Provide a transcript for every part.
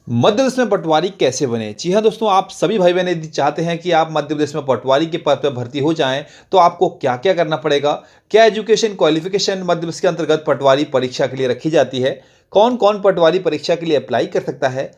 मध्य प्रदेश में पटवारी कैसे बने? जी हाँ दोस्तों, आप सभी भाई बहन यदि चाहते हैं कि आप मध्य प्रदेश में पटवारी के पद पर भर्ती हो जाएं, तो आपको क्या-क्या करना पड़ेगा? क्या एजुकेशन क्वालिफिकेशन मध्य प्रदेश के अंतर्गत पटवारी परीक्षा के लिए रखी जाती है? कौन-कौन पटवारी परीक्षा के लिए अप्लाई कर सकता है?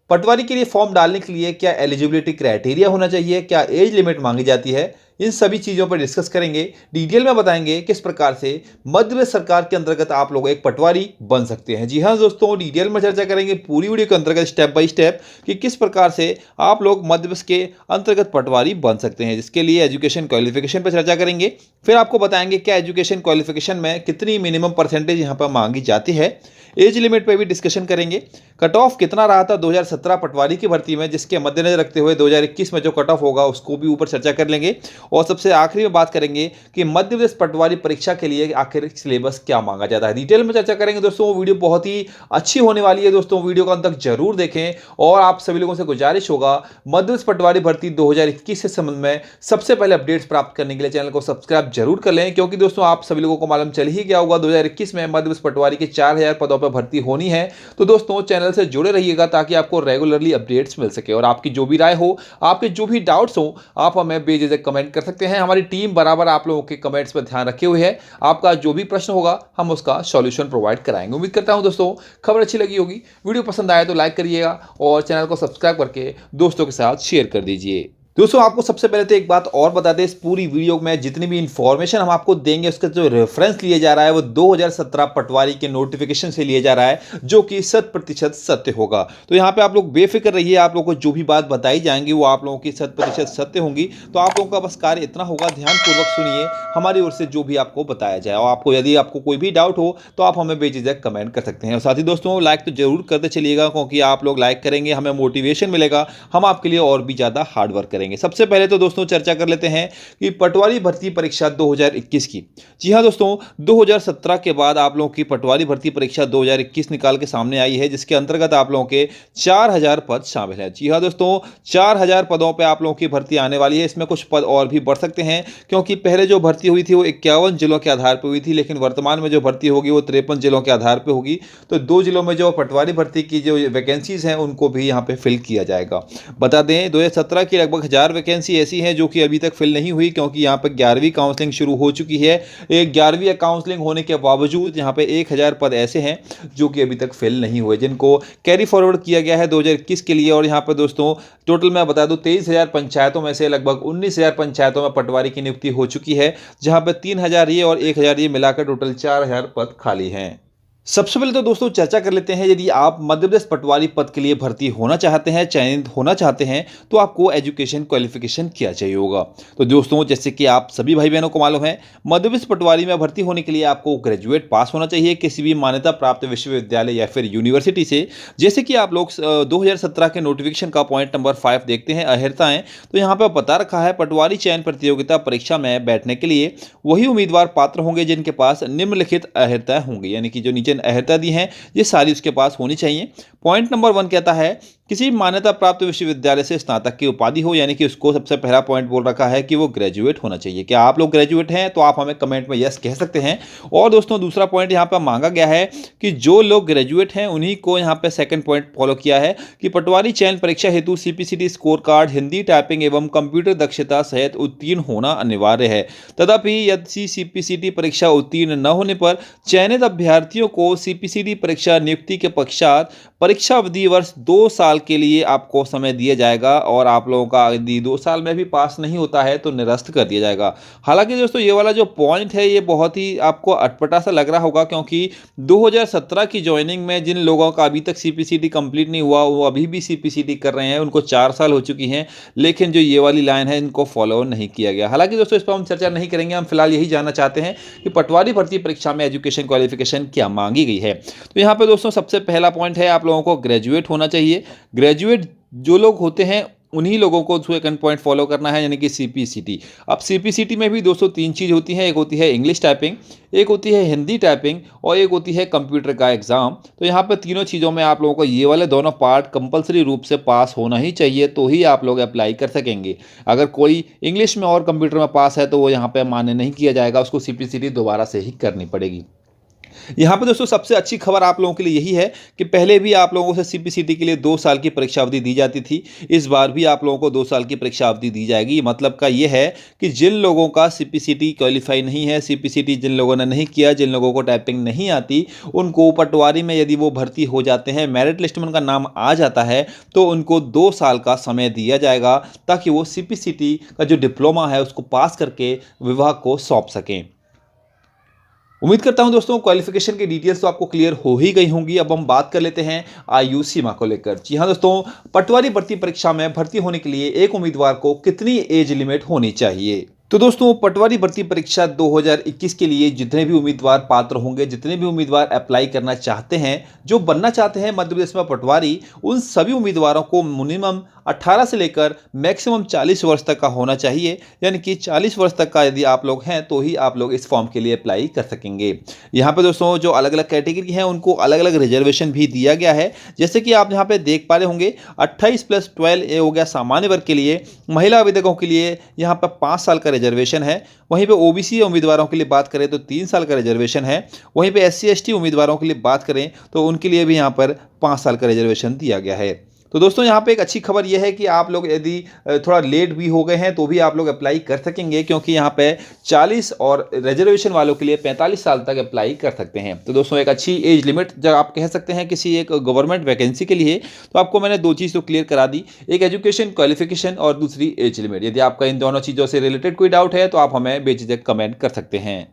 पटवारी के लिए फॉर्म डालने के लिए क्या एलिजिबिलिटी क्राइटेरिया होना चाहिए? क्या एज लिमिट मांगी जाती है? इन सभी चीज़ों पर डिस्कस करेंगे। डिटेल में बताएंगे किस प्रकार से मध्य प्रदेश सरकार के अंतर्गत आप लोग एक पटवारी बन सकते हैं। जी हाँ दोस्तों, डिटेल में चर्चा करेंगे पूरी वीडियो के अंतर्गत स्टेप बाय स्टेप कि किस प्रकार से आप लोग मध्य प्रदेश के अंतर्गत पटवारी बन सकते हैं, जिसके लिए एजुकेशन क्वालिफिकेशन पर चर्चा करेंगे। फिर आपको बताएंगे क्या एजुकेशन क्वालिफिकेशन में कितनी मिनिमम परसेंटेज यहाँ पर मांगी जाती है। एज लिमिट पे भी डिस्कशन करेंगे। कट ऑफ कितना रहा था 2017 पटवारी की भर्ती में, जिसके मद्देनजर रखते हुए 2021 में जो कट ऑफ होगा उसको भी ऊपर चर्चा कर लेंगे। और सबसे आखिरी में बात करेंगे कि मध्य प्रदेश पटवारी परीक्षा के लिए आखिर सिलेबस क्या मांगा जाता है। डिटेल में चर्चा करेंगे दोस्तों। वीडियो बहुत ही अच्छी होने वाली है दोस्तों, वीडियो को अंत तक जरूर देखें। और आप सभी लोगों से गुजारिश होगा, मध्य प्रदेश पटवारी भर्ती 2021 के संबंध में सबसे पहले अपडेट्स प्राप्त करने के लिए चैनल को सब्सक्राइब जरूर कर लें, क्योंकि दोस्तों आप सभी लोगों को मालूम चल ही गया होगा 2021 में मध्य प्रदेश पटवारी के 4000 पदों पर भर्ती होनी है। तो दोस्तों चैनल से जुड़े रहिएगा ताकि आपको रेगुलरली अपडेट्स मिल सके। और आपकी जो भी राय हो, आपके जो भी डाउट्स हो, आप हमें बेझिझक कमेंट कर सकते हैं। हमारी टीम बराबर आप लोगों के कमेंट्स पर ध्यान रखे हुए है। आपका जो भी प्रश्न होगा हम उसका सॉल्यूशन प्रोवाइड कराएंगे। उम्मीद करता हूं दोस्तों खबर अच्छी लगी होगी। वीडियो पसंद आए तो लाइक करिएगा और चैनल को सब्सक्राइब करके दोस्तों के साथ शेयर कर दीजिए। दोस्तों आपको सबसे पहले तो एक बात और बता दें, इस पूरी वीडियो में जितनी भी इंफॉर्मेशन हम आपको देंगे उसका जो रेफरेंस लिया जा रहा है वो 2017 पटवारी के नोटिफिकेशन से लिया जा रहा है, जो कि 100% सत्य होगा। तो यहाँ पे आप लोग बेफिक्र रहिए, आप लोगों को जो भी बात बताई जाएंगी वो आप लोगों की 100% सत्य होंगी। तो आप लोगों का बस कार्य इतना होगा, ध्यानपूर्वक सुनिए हमारी ओर से जो भी आपको बताया जाए। और आपको यदि आपको कोई भी डाउट हो तो आप हमें बेझिझक कमेंट कर सकते हैं। और साथ ही दोस्तों लाइक तो जरूर करते चलिएगा, क्योंकि आप लोग लाइक करेंगे हमें मोटिवेशन मिलेगा, हम आपके लिए और भी ज़्यादा हार्डवर्क करेंगे। सबसे पहले तो दोस्तों चर्चा कर लेते हैं कि पटवारी भर्ती परीक्षा 2021 की। जी हां दोस्तों, 2017 के बाद आप लोगों की पटवारी भर्ती परीक्षा 2021 निकाल के सामने आई है, जिसके अंतर्गत आप लोगों के 4000 पद शामिल हैं। जी हां दोस्तों, 4000 पदों पे आप लोगों की भर्ती आने वाली है। इसमें कुछ पद और भी बढ़ सकते हैं, क्योंकि पहले जो भर्ती हुई थी वो 51 जिलों के आधार पर हुई थी, लेकिन वर्तमान में जो भर्ती होगी वो 53 जिलों के आधार पर होगी। तो 2 जिलों में जो पटवारी भर्ती की जो वैकेंसीज हैं उनको भी यहाँ पे फिल किया जाएगा। बता दें 2017 की लगभग 1000 वैकेंसी ऐसी हैं जो कि अभी तक फिल नहीं हुई, क्योंकि यहाँ पर 11वीं काउंसलिंग शुरू हो चुकी है। एक 11वीं काउंसलिंग होने के बावजूद यहाँ पे 1000 पद ऐसे हैं जो कि अभी तक फिल नहीं हुए, जिनको कैरी फॉरवर्ड किया गया है 2021 के लिए। और यहाँ पर दोस्तों टोटल मैं बता दूं 23,000 पंचायतों में से लगभग 19,000 पंचायतों में पटवारी की नियुक्ति हो चुकी है, जहाँ पर 3000 ये और 1000 ये मिलाकर टोटल 4000 पद खाली हैं। सबसे पहले तो दोस्तों चर्चा कर लेते हैं, यदि आप मध्य प्रदेश पटवारी पद के लिए भर्ती होना चाहते हैं, चयनित होना चाहते हैं, तो आपको एजुकेशन क्वालिफिकेशन क्या चाहिए होगा। तो दोस्तों जैसे कि आप सभी भाई बहनों को मालूम है, मध्य प्रदेश पटवारी में भर्ती होने के लिए आपको ग्रेजुएट पास होना चाहिए किसी भी मान्यता प्राप्त विश्वविद्यालय या फिर यूनिवर्सिटी से। जैसे कि आप लोग 2017 के नोटिफिकेशन का पॉइंट नंबर 5 देखते हैं, अर्हताएं। तो यहाँ पर बता रखा है पटवारी चयन प्रतियोगिता परीक्षा में बैठने के लिए वही उम्मीदवार पात्र होंगे जिनके पास निम्नलिखित अर्हताएं होंगी, यानी कि जो नीचे अर्हता दी हैं ये सारी उसके पास होनी चाहिए। पॉइंट नंबर 1 कहता है किसी मान्यता प्राप्त विश्वविद्यालय से स्नातक की उपाधि हो, यानी कि उसको सबसे पहला पॉइंट बोल रखा है कि वो ग्रेजुएट होना चाहिए। क्या आप लोग ग्रेजुएट हैं? तो आप हमें कमेंट में यस कह सकते हैं। और दोस्तों दूसरा पॉइंट यहाँ पर मांगा गया है कि जो लोग ग्रेजुएट हैं उन्हीं को यहाँ पे सेकंड पॉइंट फॉलो किया है कि पटवारी चयन परीक्षा हेतु CPCT score card Hindi typing एवं कंप्यूटर दक्षता सहित उत्तीर्ण होना अनिवार्य है। तथापि यदि सीपीसीटी परीक्षा उत्तीर्ण न होने पर चयनित अभ्यर्थियों को सीपीसीटी परीक्षा नियुक्ति के पश्चात परीक्षा अवधि वर्ष 2 साल के लिए आपको समय दिया जाएगा, और आप लोगों का यदि 2 साल में भी पास नहीं होता है तो निरस्त कर दिया जाएगा। हालांकि दोस्तों ये वाला जो पॉइंट है ये बहुत ही आपको अटपटा सा लग रहा होगा, क्योंकि 2017 की ज्वाइनिंग में जिन लोगों का अभी तक सीपीसीटी कंप्लीट नहीं हुआ वो अभी भी सीपीसीटी कर रहे हैं, उनको 4 साल हो चुकी हैं, लेकिन जो ये वाली लाइन है इनको फॉलो नहीं किया गया। हालांकि दोस्तों इस पर हम चर्चा नहीं करेंगे, हम फिलहाल यही जानना चाहते हैं कि पटवारी भर्ती परीक्षा में एजुकेशन क्वालिफिकेशन क्या मांगी गई है। तो यहाँ पे दोस्तों सबसे पहला पॉइंट है आप लोगों को ग्रेजुएट होना चाहिए। ग्रेजुएट जो लोग होते हैं उन्हीं लोगों को सेकंड पॉइंट फॉलो करना है, यानी कि सीपीसीटी। अब सीपीसीटी में भी दोस्तों 3 चीज़ होती हैं, एक होती है इंग्लिश टाइपिंग, एक होती है हिंदी टाइपिंग और एक होती है कंप्यूटर का एग्जाम। तो यहाँ पे तीनों चीज़ों में आप लोगों को ये वाले दोनों पार्ट कंपलसरी रूप से पास होना ही चाहिए, तो ही आप लोग अप्लाई कर सकेंगे। अगर कोई इंग्लिश में और कंप्यूटर में पास है तो वो यहाँ पे मान्य नहीं किया जाएगा, उसको सीपीसीटी दोबारा से ही करनी पड़ेगी। यहाँ पे दोस्तों सबसे अच्छी खबर आप लोगों के लिए यही है कि पहले भी आप लोगों से सीपीसीटी के लिए 2 साल की परीक्षा अवधि दी जाती थी। इस बार भी आप लोगों को 2 साल की परीक्षा अवधि दी जाएगी। मतलब का ये है कि जिन लोगों का सीपीसीटी क्वालिफाई नहीं है, सीपीसीटी जिन लोगों ने नहीं किया, जिन लोगों को टाइपिंग नहीं आती, उनको पटवारी में यदि वो भर्ती हो जाते हैं, मेरिट लिस्ट में उनका नाम आ जाता है, तो उनको 2 साल का समय दिया जाएगा ताकि वो सीपीसीटी का जो डिप्लोमा है उसको पास करके विभाग को सौंप सकें। उम्मीद करता हूं दोस्तों क्वालिफिकेशन की डिटेल्स तो आपको क्लियर हो ही गई होंगी। अब हम बात कर लेते हैं आयु सीमा को लेकर। जी हां दोस्तों, पटवारी भर्ती परीक्षा में भर्ती होने के लिए एक उम्मीदवार को कितनी एज लिमिट होनी चाहिए? तो दोस्तों, पटवारी भर्ती परीक्षा 2021 के लिए जितने भी उम्मीदवार पात्र होंगे, जितने भी उम्मीदवार अप्लाई करना चाहते हैं, जो बनना चाहते हैं मध्य प्रदेश में पटवारी, उन सभी उम्मीदवारों को मिनिमम 18 से लेकर मैक्सिमम 40 वर्ष तक का होना चाहिए। यानी कि 40 वर्ष तक का यदि आप लोग हैं तो ही आप लोग इस फॉर्म के लिए अप्लाई कर सकेंगे। यहाँ पे दोस्तों जो अलग अलग कैटेगरी हैं उनको अलग अलग रिजर्वेशन भी दिया गया है। जैसे कि आप यहाँ पे देख पा रहे होंगे, 28+12 ये हो गया सामान्य वर्ग के लिए। महिला आवेदकों के लिए यहाँ पर 5 साल का रिजर्वेशन है। वहीं पे ओबीसी उम्मीदवारों के लिए बात करें तो 3 साल का रिजर्वेशन है। वहीं पे एससी एसटी उम्मीदवारों के लिए बात करें तो उनके लिए भी यहाँ पर 5 साल का रिजर्वेशन दिया गया है। तो दोस्तों यहाँ पे एक अच्छी खबर यह है कि आप लोग यदि थोड़ा लेट भी हो गए हैं तो भी आप लोग अप्लाई कर सकेंगे, क्योंकि यहाँ पे 40 और रिजर्वेशन वालों के लिए 45 साल तक अप्लाई कर सकते हैं। तो दोस्तों एक अच्छी एज लिमिट जब आप कह सकते हैं किसी एक गवर्नमेंट वैकेंसी के लिए, तो आपको मैंने 2 चीज़ तो क्लियर करा दी, एक एजुकेशन क्वालिफिकेशन और दूसरी एज लिमिट। यदि आपका इन दोनों चीज़ों से रिलेटेड कोई डाउट है तो आप हमें बेझिझक कमेंट कर सकते हैं।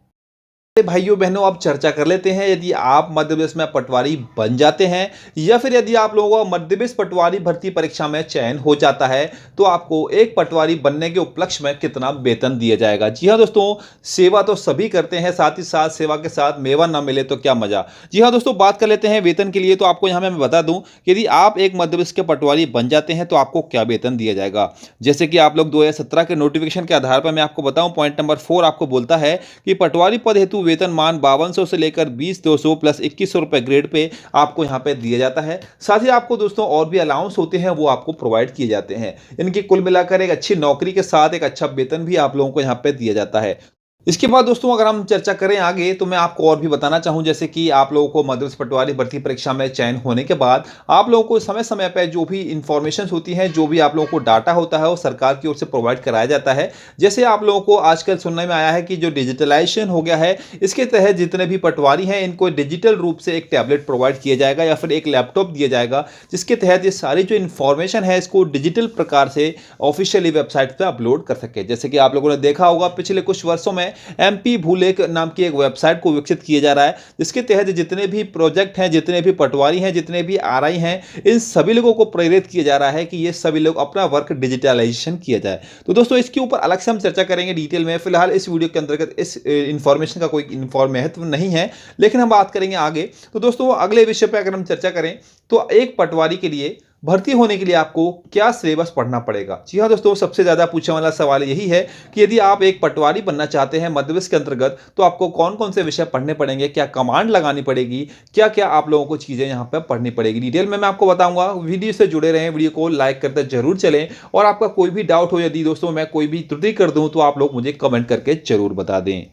भाइयों बहनों, अब चर्चा कर लेते हैं, यदि आप मध्य प्रदेश में पटवारी बन जाते हैं या फिर यदि आप लोगों का मध्य प्रदेश पटवारी भर्ती परीक्षा में चयन हो जाता है तो आपको एक पटवारी बनने के उपलक्ष्य में कितना वेतन दिया जाएगा। जी हाँ दोस्तों, सेवा तो सभी करते हैं, साथ ही साथ सेवा के साथ मेवा ना मिले तो क्या मजा। जी हाँ दोस्तों, बात कर लेते हैं वेतन के लिए। तो आपको यहाँ मैं बता दूं कि यदि आप एक मध्य प्रदेश के पटवारी बन जाते हैं तो आपको क्या वेतन दिया जाएगा। जैसे कि आप लोग 2017 के नोटिफिकेशन के आधार पर मैं आपको बताऊं, पॉइंट नंबर 4 आपको बोलता है कि पटवारी पद हेतु वेतन मान 5200 से लेकर 20,200 प्लस 2100 रुपए ग्रेड पे आपको यहां पे दिया जाता है। साथ ही आपको दोस्तों और भी अलाउंस होते हैं, वो आपको प्रोवाइड किए जाते हैं। इनकी कुल मिलाकर एक अच्छी नौकरी के साथ एक अच्छा वेतन भी आप लोगों को यहां पे दिया जाता है। इसके बाद दोस्तों अगर हम चर्चा करें आगे तो मैं आपको और भी बताना चाहूं, जैसे कि आप लोगों को मध्य प्रदेश पटवारी भर्ती परीक्षा में चयन होने के बाद आप लोगों को समय समय पर जो भी इंफॉर्मेशन होती हैं, जो भी आप लोगों को डाटा होता है, वो सरकार की ओर से प्रोवाइड कराया जाता है। जैसे आप लोगों को आजकल सुनने में आया है कि जो डिजिटलाइजेशन हो गया है, इसके तहत जितने भी पटवारी हैं इनको डिजिटल रूप से एक टैबलेट प्रोवाइड किया जाएगा या फिर एक लैपटॉप दिया जाएगा, जिसके तहत ये सारी जो इन्फॉर्मेशन है इसको डिजिटल प्रकार से ऑफिशियली वेबसाइट पर अपलोड कर सके। जैसे कि आप लोगों ने देखा होगा पिछले कुछ वर्षों में MP भूलेख नाम की एक वेबसाइट को विकसित किया जा रहा है, जिसके तहत जितने भी प्रोजेक्ट हैं, जितने भी पटवारी हैं, जितने भी RI हैं, इन सभी लोगों को प्रेरित किया जा रहा है कि ये सभी लोग अपना वर्क डिजिटलाइजेशन किया जाए। तो दोस्तों इसके ऊपर अलग से हम चर्चा करेंगे डिटेल में। फिलहाल इस वीडियो के अंतर्गत इस इंफॉर्मेशन का कोई महत्व नहीं है, लेकिन हम बात करेंगे आगे। तो दोस्तों अगले विषय पर अगर हम चर्चा करें तो एक पटवारी के लिए भर्ती होने के लिए आपको क्या सिलेबस पढ़ना पड़ेगा। जी हाँ दोस्तों, सबसे ज्यादा पूछने वाला सवाल यही है कि यदि आप एक पटवारी बनना चाहते हैं मध्य प्रदेश के अंतर्गत तो आपको कौन कौन से विषय पढ़ने पड़ेंगे, क्या कमांड लगानी पड़ेगी, क्या क्या आप लोगों को चीजें यहाँ पर पढ़नी पड़ेगी, डिटेल में मैं आपको बताऊंगा। वीडियो से जुड़े रहें, वीडियो को लाइक करते जरूर चलें, और आपका कोई भी डाउट हो, यदि दोस्तों मैं कोई भी त्रुटि कर दूं तो आप लोग मुझे कमेंट करके जरूर बता दें।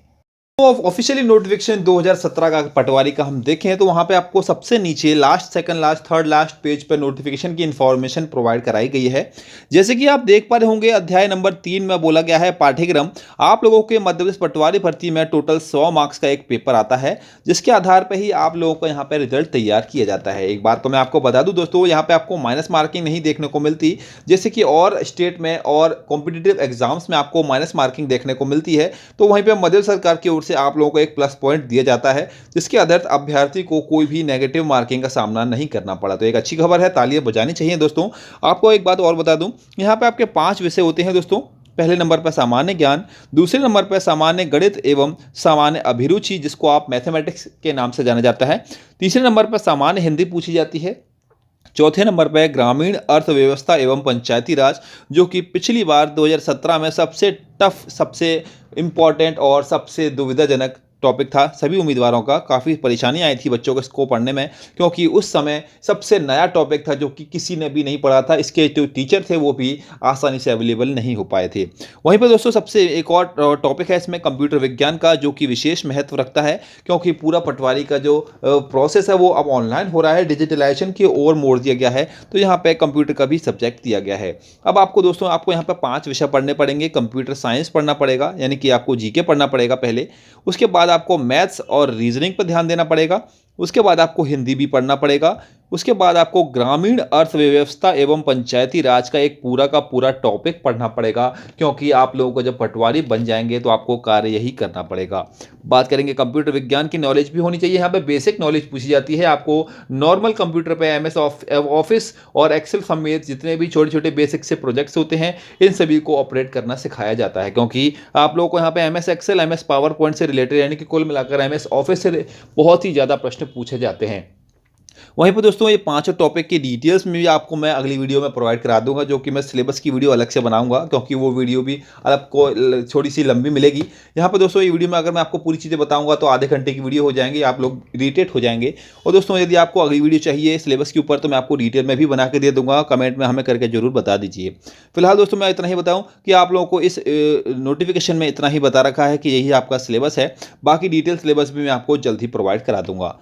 ऑफिशियली नोटिफिकेशन 2017 का पटवारी का हम देखें तो वहां पे आपको सबसे नीचे last, second last, third last page पर नोटिफिकेशन की इंफॉर्मेशन प्रोवाइड कराई गई है। जैसे कि आप देख पा रहे होंगे, अध्याय नंबर 3 में बोला गया है पाठ्यक्रम। आप लोगों के मध्य प्रदेश पटवारी भर्ती में टोटल 100 मार्क्स का एक पेपर आता है, जिसके आधार पर ही आप लोगों को यहाँ पे रिजल्ट तैयार किया जाता है। एक बात तो मैं आपको बता दूं दोस्तों, यहाँ पे आपको माइनस मार्किंग नहीं देखने को मिलती, जैसे कि और स्टेट में और कॉम्पिटिटिव एग्जाम्स में आपको माइनस मार्किंग देखने को मिलती है। तो वहीं पर मध्य सरकार की ओर से आप लोगों को एक प्लस पॉइंट दिया जाता है, जिसके आधार अभ्यर्थी को कोई भी नेगेटिव मार्किंग का सामना नहीं करना पड़ा। तो एक अच्छी खबर है, तालियां बजानी चाहिए दोस्तों। आपको एक बात और बता दूं, यहां पे आपके 5 विषय होते हैं दोस्तों। पहले नंबर पर सामान्य ज्ञान, दूसरे नंबर पर सामान्य गणित एवं सामान्य अभिरुचि, जिसको आप मैथमेटिक्स के नाम से जाना जाता है। तीसरे नंबर पर सामान्य हिंदी पूछी जाती है। चौथे नंबर पर ग्रामीण अर्थव्यवस्था एवं पंचायती राज, जो कि पिछली बार 2017 में सबसे टफ, सबसे इंपॉर्टेंट और सबसे दुविधाजनक टॉपिक था सभी उम्मीदवारों का। काफ़ी परेशानी आई थी बच्चों को इसको पढ़ने में, क्योंकि उस समय सबसे नया टॉपिक था जो कि किसी ने भी नहीं पढ़ा था। इसके जो टीचर थे वो भी आसानी से अवेलेबल नहीं हो पाए थे। वहीं पर दोस्तों सबसे एक और टॉपिक है इसमें कंप्यूटर विज्ञान का, जो कि विशेष महत्व रखता है, क्योंकि पूरा पटवारी का जो प्रोसेस है वो अब ऑनलाइन हो रहा है, डिजिटलाइजेशन की ओर मोड़ दिया गया है। तो यहाँ पे कंप्यूटर का भी सब्जेक्ट दिया गया है। अब आपको दोस्तों आपको यहाँ पे 5 विषय पढ़ने पड़ेंगे। कंप्यूटर साइंस पढ़ना पड़ेगा, यानी कि आपको जीके पढ़ना पड़ेगा पहले। उसके बाद आपको मैथ्स और रीजनिंग पर ध्यान देना पड़ेगा। उसके बाद आपको हिंदी भी पढ़ना पड़ेगा। उसके बाद आपको ग्रामीण अर्थव्यवस्था एवं पंचायती राज का एक पूरा का पूरा टॉपिक पढ़ना पड़ेगा, क्योंकि आप लोगों को जब पटवारी बन जाएंगे तो आपको कार्य यही करना पड़ेगा। बात करेंगे कंप्यूटर विज्ञान की नॉलेज भी होनी चाहिए। यहाँ पे बेसिक नॉलेज पूछी जाती है। आपको नॉर्मल कंप्यूटर पे एमएस ऑफिस और एक्सेल समेत जितने भी छोटे छोटे बेसिक से प्रोजेक्ट्स होते हैं, इन सभी को ऑपरेट करना सिखाया जाता है, क्योंकि आप लोगों को यहाँ पे MS Excel, MS PowerPoint से रिलेटेड, यानी कि कुल मिलाकर एमएस ऑफिस से बहुत ही ज़्यादा प्रश्न पूछे जाते हैं। वहीं पर दोस्तों ये 5 टॉपिक की डिटेल्स में भी आपको मैं अगली वीडियो में प्रोवाइड करा दूंगा, जो कि मैं सिलेबस की वीडियो अलग से बनाऊंगा, क्योंकि वो वीडियो भी आपको थोड़ी सी लंबी मिलेगी। यहाँ पर दोस्तों ये वीडियो में अगर मैं आपको पूरी चीज़ें बताऊंगा तो आधे घंटे की वीडियो हो जाएंगी, आप लोग इरिटेट हो जाएंगे। और दोस्तों यदि आपको अगली वीडियो चाहिए सिलेबस के ऊपर तो मैं आपको डिटेल में भी बना के दे दूंगा, कमेंट में हमें करके जरूर बता दीजिए। फिलहाल दोस्तों मैं इतना ही बताऊँ कि आप लोगों को इस नोटिफिकेशन में इतना ही बता रखा है कि यही आपका सिलेबस है। बाकी डिटेल सिलेबस भी मैं आपको जल्द ही प्रोवाइड करा दूंगा।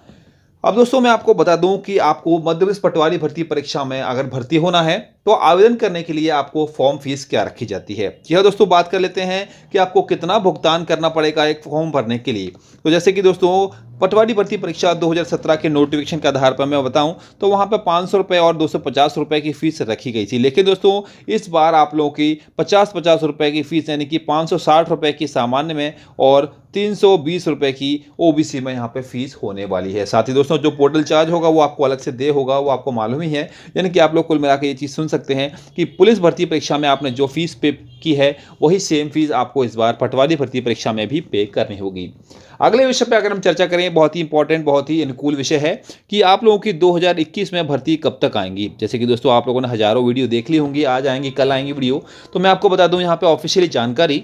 अब दोस्तों मैं आपको बता दूं कि आपको मध्य प्रदेश पटवारी भर्ती परीक्षा में अगर भर्ती होना है तो आवेदन करने के लिए आपको फॉर्म फीस क्या रखी जाती है। यह दोस्तों बात कर लेते हैं कि आपको कितना भुगतान करना पड़ेगा एक फॉर्म भरने के लिए। तो जैसे कि दोस्तों पटवारी भर्ती परीक्षा 2017 के नोटिफिकेशन के आधार पर मैं बताऊं तो वहां पे 500 रुपये और 250 रुपये की फीस रखी गई थी। लेकिन दोस्तों इस बार आप लोगों की 50-50 रुपये की फीस, यानी कि 560 रुपये की सामान्य में और 320 रुपये की ओबीसी में यहाँ पे फीस होने वाली है। साथ ही दोस्तों जो पोर्टल चार्ज होगा वो आपको अलग से दे होगा, वो आपको मालूम ही है। यानी कि आप लोग कुल मिलाकर ये चीज़ सुन सकते हैं कि पुलिस भर्ती परीक्षा में आपने जो फीस पे की है वही सेम फीस आपको इस बार पटवारी भर्ती परीक्षा में भी पे करनी होगी। अगले विषय पे अगर हम चर्चा करें, बहुत ही इंपॉर्टेंट, बहुत ही अनुकूल विषय है कि आप लोगों की 2021 में भर्ती कब तक आएंगी। जैसे कि दोस्तों आप लोगों ने हजारों वीडियो देख ली होंगी, आज आएंगी, कल आएंगी वीडियो। तो मैं आपको बता दूं यहाँ पे ऑफिशियली जानकारी,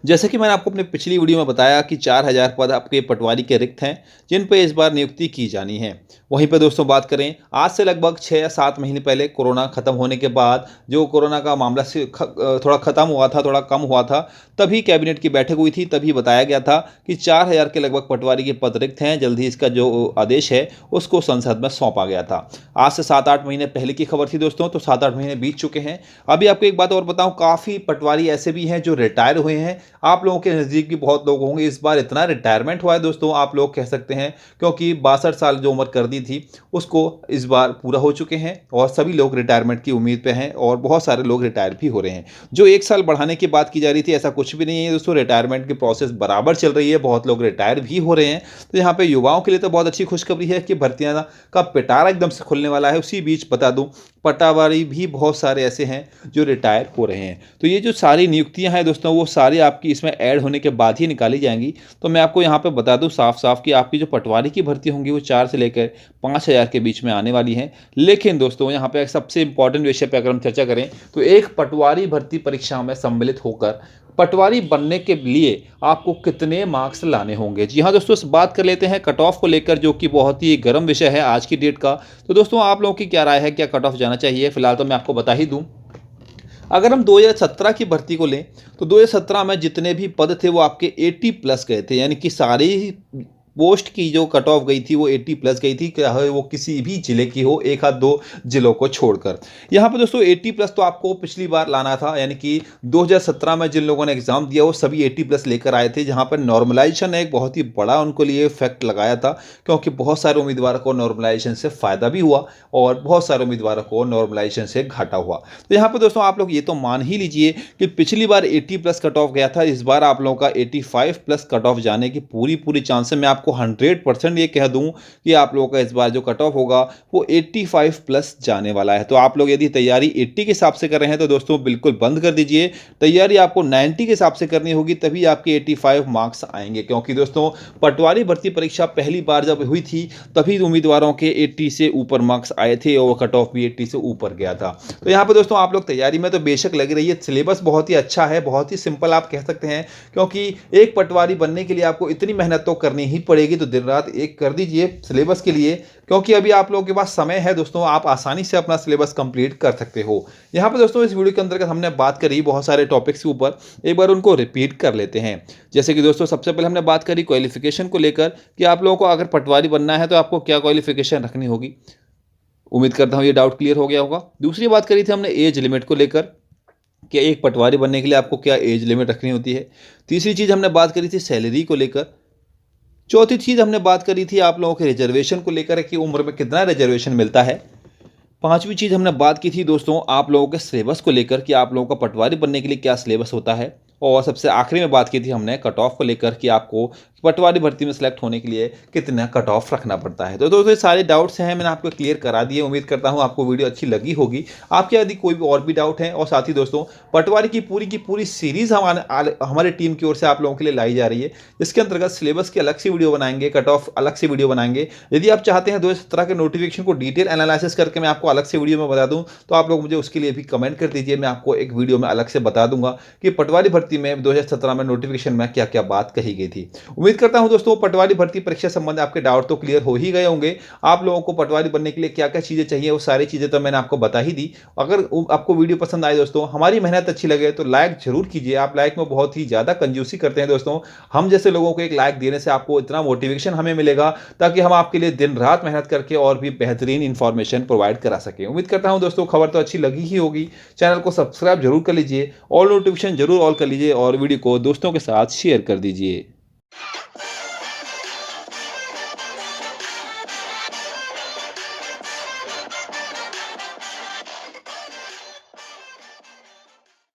जैसे कि मैंने आपको अपनी पिछली वीडियो में बताया कि 4000 पद आपके पटवारी के रिक्त हैं जिन पर इस बार नियुक्ति की जानी है। वहीं पर दोस्तों बात करें, आज से लगभग 6 या 7 महीने पहले कोरोना खत्म होने के बाद जो कोरोना का मामला से थोड़ा खत्म हुआ था, थोड़ा कम हुआ था, तभी कैबिनेट की बैठक हुई थी। तभी बताया गया था कि 4000 के लगभग पटवारी के पद रिक्त हैं। जल्द ही इसका जो आदेश है उसको संसद में सौंपा गया था। आज से 7-8 महीने पहले की खबर थी दोस्तों, तो 7-8 महीने बीत चुके हैं। अभी आपको एक बात और बताऊं, काफ़ी पटवारी ऐसे भी हैं जो रिटायर हुए हैं। आप लोगों के नज़दीक भी बहुत लोग होंगे, इस बार इतना रिटायरमेंट हुआ है दोस्तों, आप लोग कह सकते हैं, क्योंकि 62 साल जो उम्र कर दी थी उसको इस बार पूरा हो चुके हैं और सभी लोग रिटायरमेंट की उम्मीद पे हैं और बहुत सारे लोग रिटायर भी हो रहे हैं। जो 1 साल बढ़ाने की बात की जा रही थी, ऐसा कुछ भी नहीं है दोस्तों, रिटायरमेंट की प्रोसेस बराबर चल रही है, बहुत लोग रिटायर भी हो रहे हैं। तो यहाँ पे युवाओं के लिए तो बहुत अच्छी खुशखबरी है कि भर्तियां का पिटारा एकदम से खुलने वाला है। उसी बीच बता दूं, पटवारी भी बहुत सारे ऐसे हैं जो रिटायर हो रहे हैं। तो ये जो सारी नियुक्तियां हैं दोस्तों, वो सारी आपकी इसमें ऐड होने के बाद ही निकाली जाएंगी। तो मैं आपको यहाँ पे बता दूं साफ साफ कि आपकी जो पटवारी की भर्ती होंगी वो 4 से लेकर 5000 के बीच में आने वाली हैं। लेकिन दोस्तों यहाँ पे सबसे इंपॉर्टेंट विषय पे अगर हम चर्चा करें तो एक पटवारी भर्ती परीक्षा में सम्मिलित होकर पटवारी बनने के लिए आपको कितने मार्क्स लाने होंगे। जी हाँ दोस्तों, बात कर लेते हैं कट ऑफ को लेकर, जो कि बहुत ही गर्म विषय है आज की डेट का। तो दोस्तों आप लोगों की क्या राय है, क्या कट ऑफ जाना चाहिए? फिलहाल तो मैं आपको बता ही दूं, अगर हम 2017 की भर्ती को लें तो 2017 में जितने भी पद थे वो आपके 80+ गए थे, यानी कि सारी पोस्ट की जो कट ऑफ गई थी वो 80+ गई थी, चाहे वो किसी भी जिले की हो, 1-2 जिलों को छोड़कर। यहाँ पे दोस्तों 80+ तो आपको पिछली बार लाना था, यानी कि 2017 में जिन लोगों ने एग्जाम दिया वो सभी 80+ लेकर आए थे, जहाँ पर नॉर्मलाइजेशन ने एक बहुत ही बड़ा उनको लिए इफेक्ट लगाया था, क्योंकि बहुत सारे उम्मीदवारों को नॉर्मलाइजेशन से फायदा भी हुआ और बहुत सारे उम्मीदवारों को नॉर्मलाइजेशन से घाटा हुआ। तो यहाँ पर दोस्तों आप लोग ये तो मान ही लीजिए कि पिछली बार 80+ कट ऑफ गया था, इस बार आप लोगों का 85+ कट ऑफ जाने की पूरी चांस है। मैं आपको आपको 100% ये कह दूं कि आप लोगों का इस बार जो कट ऑफ होगा वो 85 प्लस जाने वाला है। तो आप लोग यदि तैयारी 80 के हिसाब से कर रहे हैं तो दोस्तों बिल्कुल बंद कर दीजिए। तैयारी आपको 90 के हिसाब से करनी होगी, तभी आपके 85 मार्क्स आएंगे। क्योंकि दोस्तों पटवारी भर्ती परीक्षा पहली बार जब हुई थी तभी उम्मीदवारों के 80 से ऊपर मार्क्स आए थे और कट ऑफ भी 80 से ऊपर गया था। तो यहाँ पर दोस्तों आप लोग तैयारी में तो बेशक लगी रही है। सिलेबस बहुत ही अच्छा है, बहुत ही सिंपल आप कह सकते हैं, क्योंकि एक पटवारी बनने के लिए आपको इतनी मेहनत तो करनी ही पड़ेगी। तो दिन रात एक कर दीजिए सिलेबस के लिए, क्योंकि अभी आप लोगों के पास समय है दोस्तों, आप आसानी से अपना सिलेबस कंप्लीट कर सकते हो। यहाँ पर दोस्तों इस वीडियो के अंतर्गत हमने बात करी बहुत सारे टॉपिक्स के ऊपर, एक बार उनको रिपीट कर लेते हैं। जैसे कि दोस्तों सबसे पहले हमने बात करी क्वालिफिकेशन को लेकर कि आप लोगों को अगर पटवारी बनना है तो आपको क्या क्वालिफिकेशन रखनी होगी। उम्मीद करता हूँ ये डाउट क्लियर हो गया होगा। दूसरी बात करी थी हमने एज लिमिट को लेकर कि एक पटवारी बनने के लिए आपको क्या एज लिमिट रखनी होती है। तीसरी चीज़ हमने बात करी थी सैलरी को लेकर। चौथी चीज़ हमने बात करी थी आप लोगों के रिजर्वेशन को लेकर कि उम्र में कितना रिजर्वेशन मिलता है। पांचवी चीज़ हमने बात की थी दोस्तों आप लोगों के सिलेबस को लेकर कि आप लोगों का पटवारी बनने के लिए क्या सिलेबस होता है। और सबसे आखिरी में बात की थी हमने कट ऑफ को लेकर कि आपको पटवारी भर्ती में सेलेक्ट होने के लिए कितना कट ऑफ रखना पड़ता है। तो दोस्तों ये सारे डाउट्स हैं, मैंने आपको क्लियर करा दिए। उम्मीद करता हूँ आपको वीडियो अच्छी लगी होगी। आपके यदि कोई भी और भी डाउट है, और साथ ही दोस्तों पटवारी की पूरी सीरीज़ हमारी टीम की ओर से आप लोगों के लिए लाई जा रही है, जिसके अंतर्गत सिलेबस की अलग से वीडियो बनाएंगे, कट ऑफ अलग से वीडियो बनाएंगे। यदि आप चाहते हैं 2017 के नोटिफिकेशन को डिटेल एनालिसिस करके मैं आपको अलग से वीडियो में बता दूं, तो आप लोग मुझे उसके लिए भी कमेंट कर दीजिए। मैं आपको एक वीडियो में अलग से बता दूंगा कि पटवारी भर्ती में 2017 में नोटिफिकेशन में क्या क्या बात कही गई थी। उम्मीद करता हूं दोस्तों पटवारी भर्ती परीक्षा संबंधी आपके डाउट तो क्लियर हो ही गए होंगे। आप लोगों को पटवारी बनने के लिए क्या क्या चीजें चाहिए वो सारी चीजें तो मैंने आपको बता ही दी। अगर आपको वीडियो पसंद आए दोस्तों, हमारी मेहनत अच्छी लगे तो लाइक जरूर कीजिए। आप लाइक में बहुत ही ज्यादा कंजूसी करते हैं दोस्तों। हम जैसे लोगों को एक लाइक देने से आपको इतना मोटिवेशन हमें मिलेगा ताकि हम आपके लिए दिन रात मेहनत करके और भी बेहतरीन इंफॉर्मेशन प्रोवाइड करा सकें। उम्मीद करता हूं दोस्तों खबर तो अच्छी लगी ही होगी। चैनल को सब्सक्राइब जरूर कर लीजिए, ऑल नोटिफिकेशन जरूर ऑल कर लीजिए और वीडियो को दोस्तों के साथ शेयर कर दीजिए।